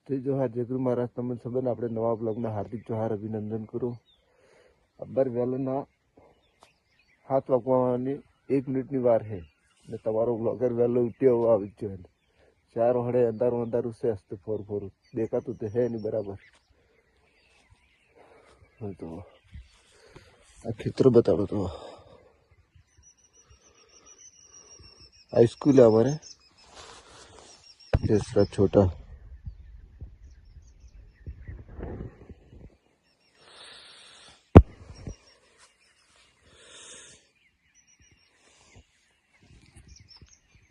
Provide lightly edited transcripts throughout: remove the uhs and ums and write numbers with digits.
जय जोहार जय गुरु महाराज तमने सबने આપણે નવા બ્લોગમાં હાર્દિક જોહાર અભિનંદન કરું। અબર વેલના 7 વાગવાની 1 મિનિટની વાર છે ને તમારો બ્લોગર વેલો ઉઠ્યો આવી ગયો છે। 4 વડે અંધારું છે હસ્તે ફોર દેખાતું તો હે નહીં બરાબર। તો આ ખેતર બતાડો તો આ સ્કૂલ है हमारे जैसा छोटा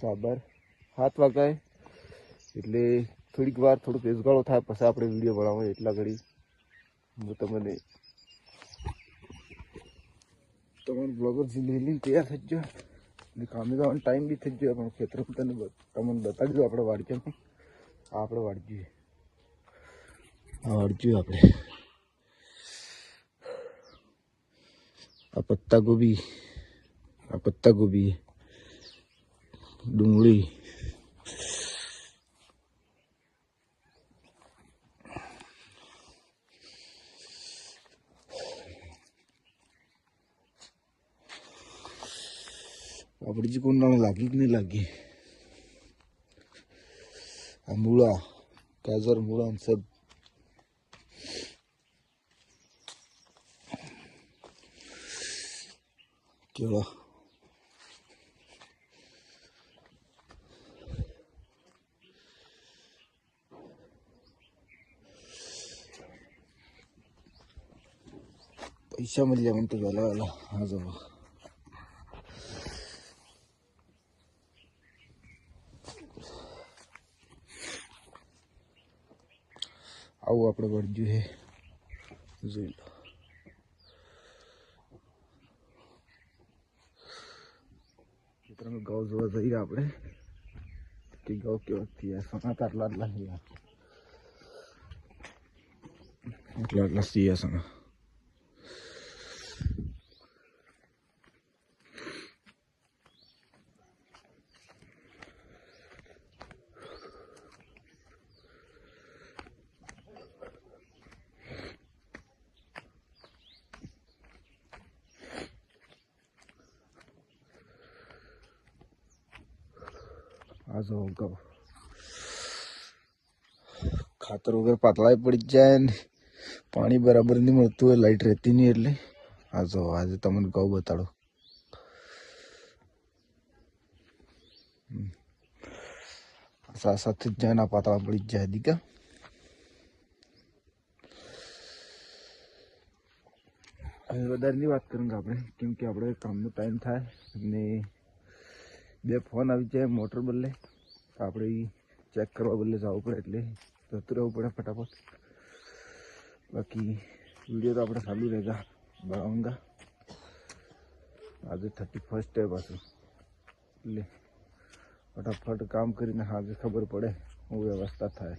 બરાબર 7 વાગ્યા એટલે થોડીક વાર થોડું પેસગાળો થાય પછી આપણે વિડીયો બનાવો એટલા ઘડી હું તમને તમારું બ્લોગર જે લઈને તૈયાર થઈ ગયો ને કામે જવાનો ટાઈમ બી થઈ ગયો પણ ખેતર તમને બતાવી દો આપણે વાડીમાં આપણે વાડી આપણે આ પત્તા ગોભી ડુંગળી આપણી જે કોણ લાગી કે નહીં લાગી આ મૂળા ગાજર મૂળા સબ કેળા पैसा मिल जाए तो वेला वेला हाँ जाओ आओ આપણે વળજ્યું હે જોઈ લો મિત્રોનો ગાવ જોવા જઈએ આપણે કે ગાવ કેવો થયા સમાચાર લાડલા થયા એટલા થયા સના आ जाओ गाँव खातर वगैरह पातला पड़ी जाए पानी बराबर नहीं मिलत है लाइट रहती नहीं એટલે आ जाओ आज તમને गाँव बताड़ो साथ साथ जाना पातला पड़ी जाए दी क्या હવે વધારે ની વાત કरूंगा આપણે કેમ કે આપણે કામનો ટાઈમ થાય અને બે ફોન આવી જાય મોટર બદલે આપણે ચેક કરવા બદલે જવું પડે એટલે જતું રહેવું પડે ફટાફટ બાકી वीडियो तो આપણે ચાલુ રહેगा बनाऊंगा आज 31 है पाછું એટલે ફટાફટ કામ કરીને આજે ખબર પડે હું વ્યવસ્થા થાય।